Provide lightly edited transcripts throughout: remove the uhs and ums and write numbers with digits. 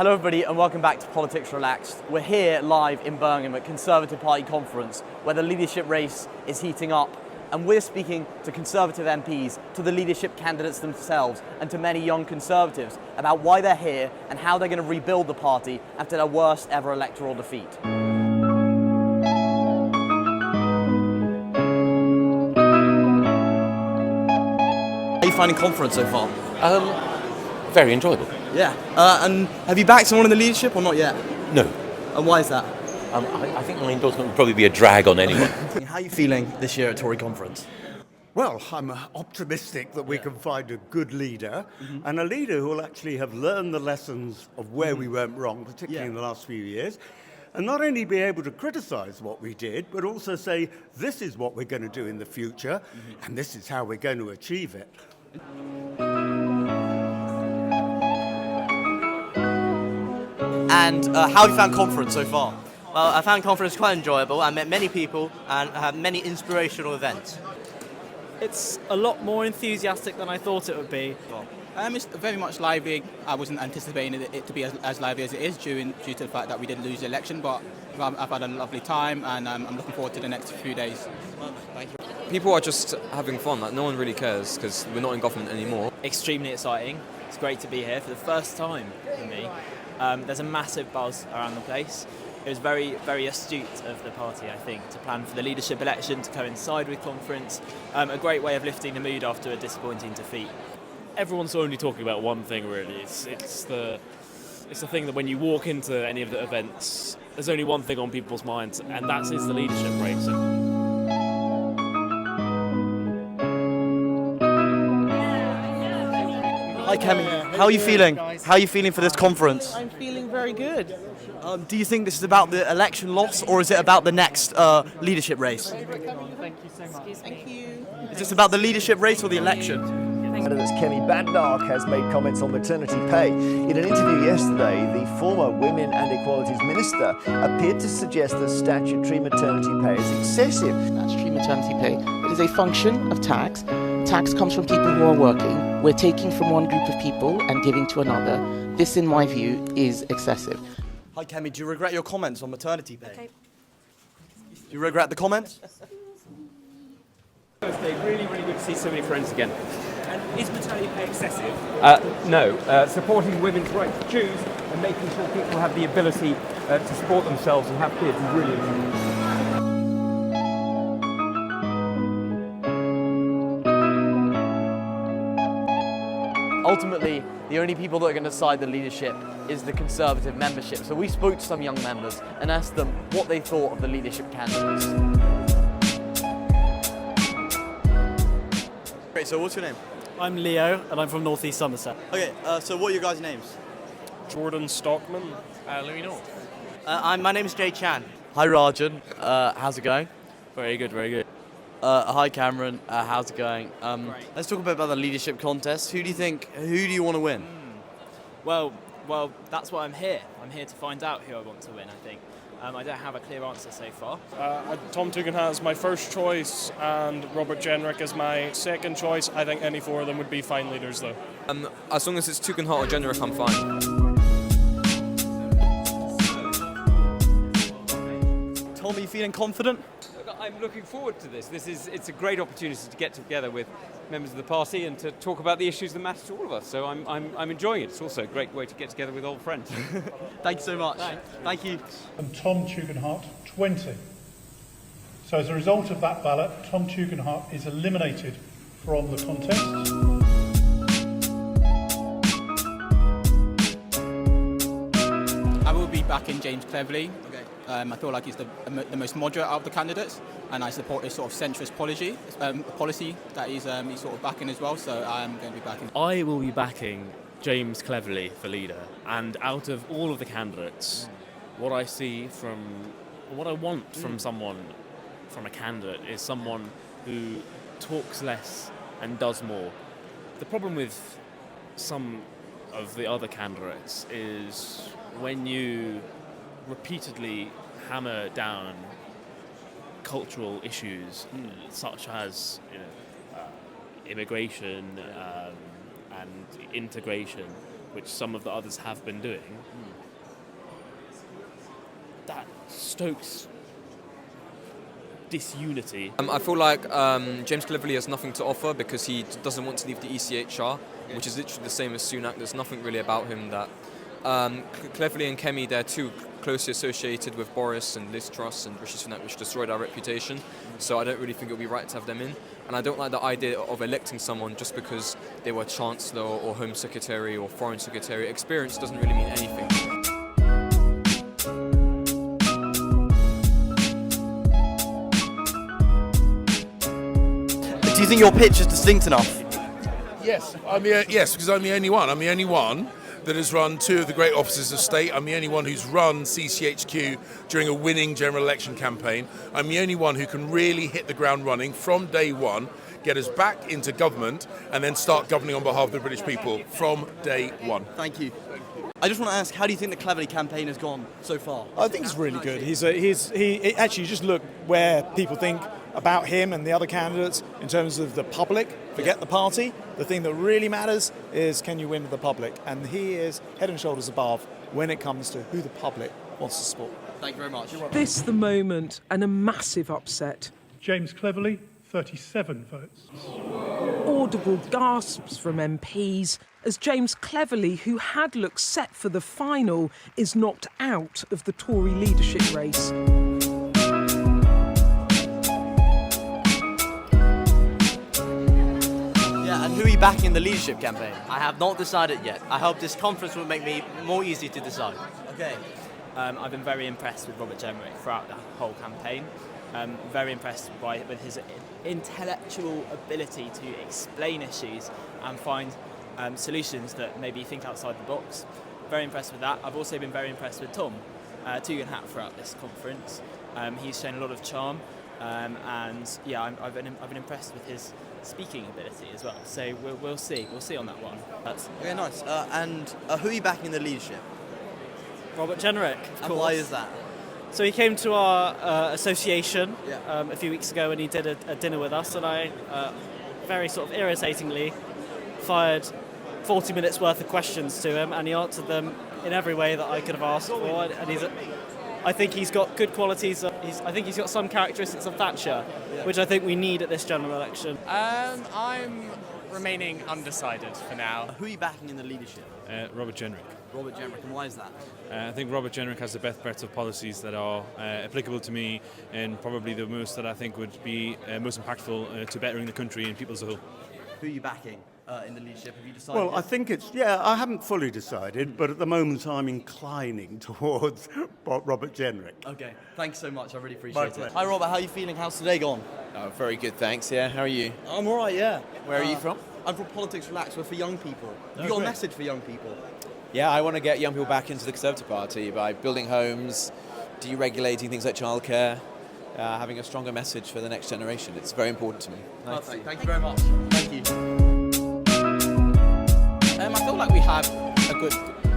Hello everybody and welcome back to Politics Relaxed. We're here live in Birmingham at Conservative Party Conference where the leadership race is heating up, and we're speaking to Conservative MPs, to the leadership candidates themselves and to many young Conservatives about why they're here and how they're going to rebuild the party after their worst ever electoral defeat. How are you finding conference so far? Very enjoyable. Yeah. And have you backed someone in the leadership or not yet? No. And why is that? I think my endorsement would probably be a drag on anyone. How are you feeling this year at Tory conference? Well, I'm optimistic that we can find a good leader, and a leader who will actually have learned the lessons of where we went wrong, particularly in the last few years, and not only be able to criticise what we did, but also say, this is what we're going to do in the future, and this is how we're going to achieve it. And how have you found conference so far? Well, I found conference quite enjoyable. I met many people and had many inspirational events. It's a lot more enthusiastic than I thought it would be. It's very much lively. I wasn't anticipating it to be as lively as it is due to the fact that we did lose the election, but I've had a lovely time and I'm looking forward to the next few days. Thank you. People are just having fun, like no one really cares because we're not in government anymore. Extremely exciting. It's great to be here for the first time for me. There's a massive buzz around the place. It was very, very astute of the party, I think, to plan for the leadership election to coincide with conference. A great way of lifting the mood after a disappointing defeat. Everyone's only talking about one thing, really. It's the thing that when you walk into any of the events, there's only one thing on people's minds, and that is the leadership race. Hi Kemi, how are you feeling? How are you feeling for this conference? I'm feeling very good. Do you think this is about the election loss or is it about the next leadership race? Thank you so much. Thank you. Is this about the leadership race or the election? Candidates Kemi Badenoch has made comments on maternity pay. In an interview yesterday, the former Women and Equalities Minister appeared to suggest that statutory maternity pay is excessive. Statutory maternity pay. It is a function of tax. Tax comes from people who are working. We're taking from one group of people and giving to another. This, in my view, is excessive. Hi Kemi, do you regret your comments on maternity pay? Okay. Do you regret the comments? Really, really good to see so many friends again. And is maternity pay excessive? No. Supporting women's right to choose and making sure people have the ability to support themselves and have kids is really important. Ultimately, the only people that are going to decide the leadership is the Conservative membership. So we spoke to some young members and asked them what they thought of the leadership candidates. Great, so what's your name? I'm Leo and I'm from North East Somerset. Okay, so what are your guys' names? Jordan Stockman. Louis North. My name is Jay Chan. Hi Rajan, how's it going? Very good, very good. Hi Cameron, how's it going? Let's talk a bit about the leadership contest. Who do you want to win? Well, that's why I'm here. I'm here to find out who I want to win, I think. I don't have a clear answer so far. Tom Tugenhadt is my first choice and Robert Jenrick is my second choice. I think any four of them would be fine leaders though. As long as it's Tugenhadt or Jenrick, I'm fine. Tom, are you feeling confident? I'm looking forward to this. It's a great opportunity to get together with members of the party and to talk about the issues that matter to all of us. So I'm enjoying it. It's also a great way to get together with old friends. Thank you so much. Thanks. Thank you. And Tom Tugenhadt, 20. So as a result of that ballot, Tom Tugenhadt is eliminated from the contest. I will be backing James Cleverly. Okay. I feel like he's the most moderate out of the candidates, and I support this sort of centrist policy that he's sort of backing as well. So I'm going to be backing. I will be backing James Cleverly for leader, and out of all of the candidates, what I want from a candidate is someone who talks less and does more. The problem with some of the other candidates is when you repeatedly hammer down cultural issues such as immigration and integration, which some of the others have been doing, that stokes disunity. I feel like James Cleverly has nothing to offer because he doesn't want to leave the ECHR, which is literally the same as Sunak. There's nothing really about him that... Cleverly and Kemi, they're too closely associated with Boris and Liz Truss and Rishi Sunak, which destroyed our reputation. So I don't really think it would be right to have them in. And I don't like the idea of electing someone just because they were Chancellor or Home Secretary or Foreign Secretary. Experience doesn't really mean anything. Do you think your pitch is distinct enough? Yes, yes, because I'm the only one. I'm the only one that has run two of the great offices of state. I'm the only one who's run CCHQ during a winning general election campaign. I'm the only one who can really hit the ground running from day one, get us back into government, and then start governing on behalf of the British people from day one. Thank you. I just want to ask, how do you think the Cleverly campaign has gone so far? I think it's really good. He actually just look where people think about him and the other candidates in terms of the public. Forget the party. The thing that really matters is can you win with the public? And he is head and shoulders above when it comes to who the public wants to support. Thank you very much. This the moment and a massive upset. James Cleverly, 37 votes. Audible gasps from MPs as James Cleverly, who had looked set for the final, is knocked out of the Tory leadership race. Yeah, and who are you backing in the leadership campaign? I have not decided yet. I hope this conference will make me more easy to decide. Okay. I've been very impressed with Robert Jenrick throughout the whole campaign. Very impressed with his intellectual ability to explain issues and find solutions that maybe think outside the box. Very impressed with that. I've also been very impressed with Tom Tugenhadt throughout this conference. He's shown a lot of charm, and yeah, I've been impressed with his speaking ability as well. So we'll see on that one. Okay, nice. And who are you backing in the leadership? Robert Jenrick, of course. And why is that? So he came to our association a few weeks ago and he did a dinner with us, and I very sort of irritatingly fired 40 minutes worth of questions to him, and he answered them in every way that I could have asked for. And I think he's got good qualities. I think he's got some characteristics of Thatcher, which I think we need at this general election. I'm remaining undecided for now. Who are you backing in the leadership? Robert Jenrick. Robert Jenrick, and why is that? I think Robert Jenrick has the best breadth of policies that are applicable to me, and probably the most that I think would be most impactful to bettering the country and people as a whole. Who are you backing in the leadership? Have you decided? Well, I think I haven't fully decided, but at the moment I'm inclining towards Robert Jenrick. Okay, thanks so much. I really appreciate it. Hi, Robert. How are you feeling? How's today gone? Very good, thanks. Yeah, how are you? I'm all right, yeah. Where are you from? I'm from Politics Relax. We're for young people. Have you got a message for young people? Yeah, I want to get young people back into the Conservative Party by building homes, deregulating things like childcare, having a stronger message for the next generation. It's very important to me. Perfect. Thank you very much. Thank you. I feel like we have a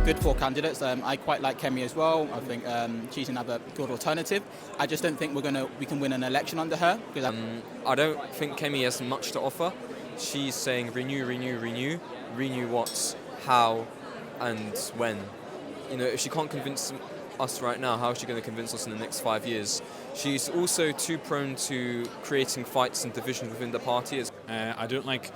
good four candidates. I quite like Kemi as well. I think she's another good alternative. I just don't think we can win an election under her. Because I don't think Kemi has much to offer. She's saying renew, renew, renew. Renew what, how, and when. You know, if she can't convince us right now, how is she going to convince us in the next 5 years? She's also too prone to creating fights and division within the party. I don't like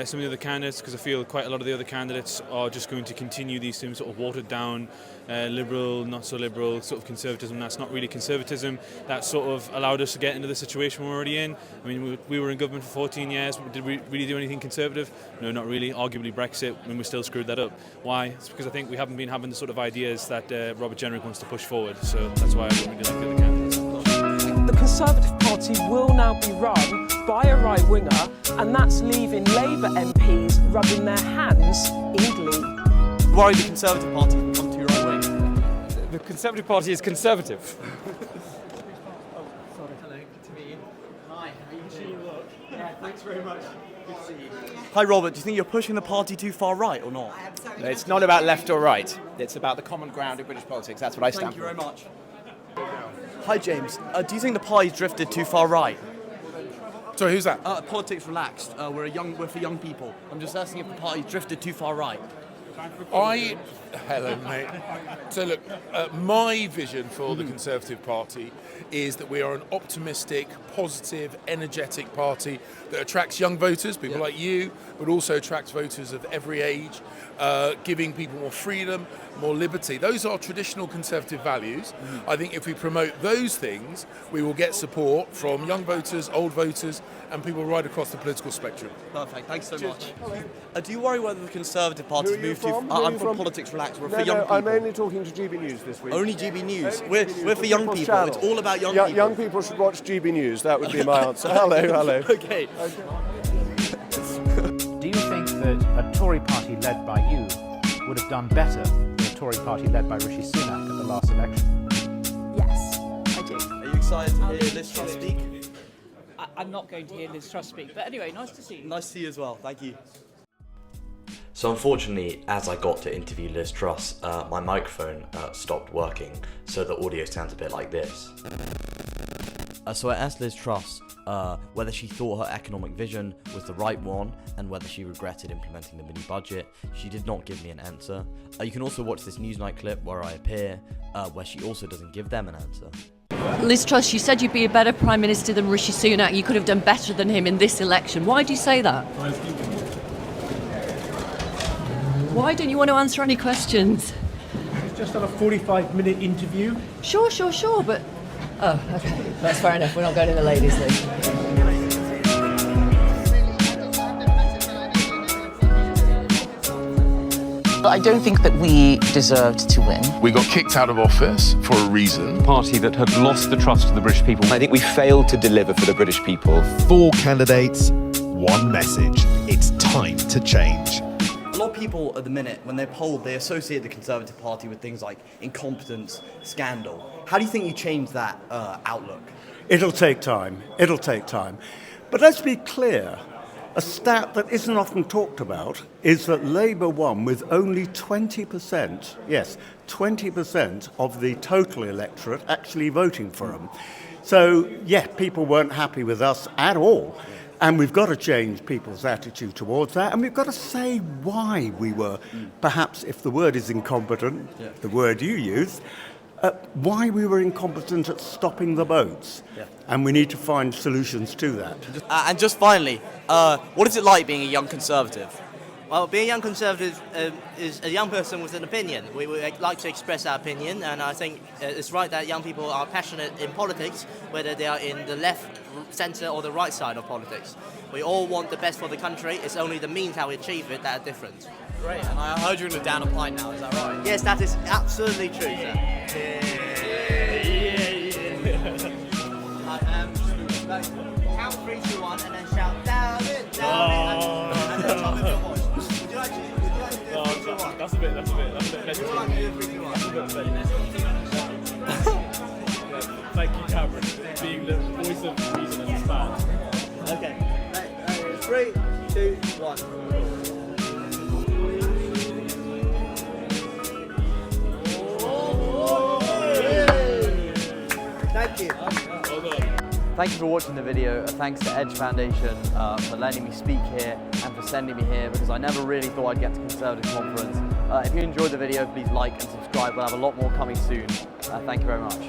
some of the other candidates because I feel quite a lot of the other candidates are just going to continue these same sort of watered down, liberal, not so liberal sort of conservatism. That's not really conservatism. That sort of allowed us to get into the situation we're already in. I mean, we were in government for 14 years. Did we really do anything conservative? No, not really. Arguably Brexit, and we still screwed that up. Why? It's because I think we haven't been having the sort of ideas that Robert Jenrick wants to push forward. So that's why I don't really like the other candidates. The Conservative Party will now be run by a right-winger, and that's leaving Labour MPs rubbing their hands in glee. Worried the Conservative Party will become too right-wing? The Conservative Party is conservative. Thanks very much. Good to see you. Hi, Robert. Do you think you're pushing the party too far right or not? It's not about left or right. It's about the common ground of British politics. That's what I stand for. Thank you very much. Hi, James. Do you think the party's drifted too far right? Sorry, who's that? Politics Relaxed. We're for young people. I'm just asking if the party's drifted too far right. Hello, mate. So look, my vision for the Conservative Party is that we are an optimistic, positive, energetic party that attracts young voters, people like you, but also attracts voters of every age, giving people more freedom, more liberty. Those are traditional Conservative values. I think if we promote those things, we will get support from young voters, old voters, and people right across the political spectrum. Perfect, thanks so much. Do you worry whether the Conservative Party's Who are you moved from? to... Who are I'm you from from? Politics Relax, we're No, for young people. I'm only talking to GB News this week. Only GB News? We're for young people, Channel. it's all about young people. Young people should watch GB News, that would be my answer. Hello. Okay. Do you think that a Tory party led by you would have done better than a Tory party led by Rishi Sunak at the last election? Yes, I do. Are you excited to hear Liz Truss speak? I'm not going to hear Liz Truss speak, but anyway, nice to see you. Nice to see you as well, thank you. So unfortunately, as I got to interview Liz Truss, my microphone stopped working, so the audio sounds a bit like this. So I asked Liz Truss whether she thought her economic vision was the right one and whether she regretted implementing the mini budget. She did not give me an answer. You can also watch this Newsnight clip where I appear, where she also doesn't give them an answer. Liz Truss, you said you'd be a better Prime Minister than Rishi Sunak. You could have done better than him in this election. Why do you say that? Why don't you want to answer any questions? It's just on a 45-minute interview. Sure, but... Oh, okay. That's fair enough. We're not going to the ladies' league. I don't think that we deserved to win. We got kicked out of office for a reason. A party that had lost the trust of the British people. I think we failed to deliver for the British people. 4 candidates, 1 message. It's time to change. A lot of people at the minute, when they're polled, they associate the Conservative Party with things like incompetence, scandal. How do you think you change that outlook? It'll take time. But let's be clear. A stat that isn't often talked about is that Labour won with only 20%, yes, 20% of the total electorate actually voting for them. So, yeah, people weren't happy with us at all. And we've got to change people's attitude towards that, and we've got to say why we were, perhaps if the word is incompetent, the word you used, why we were incompetent at stopping the boats. And we need to find solutions to that. And just finally, what is it like being a young Conservative? Well, being a young Conservative is a young person with an opinion. We like to express our opinion, and I think it's right that young people are passionate in politics, whether they are in the left, centre or the right side of politics. We all want the best for the country. It's only the means how we achieve it that are different. Great, and I heard you're going to down a pint now, is that right? Yes, that is absolutely true, sir. Count 3, 2, 1, and then shout down it, and then top of your voice. Would you like to do 3, 2, 1? That's a bit Would you like to do 3, 2, 1? Thank you, Cameron, for being the voice of reason in this band. Okay, 3, 2, 1. Thank you. Thank you for watching the video. Thanks to Edge Foundation for letting me speak here and for sending me here, because I never really thought I'd get to Conservative Conference. If you enjoyed the video, please like and subscribe. We'll have a lot more coming soon. Thank you very much.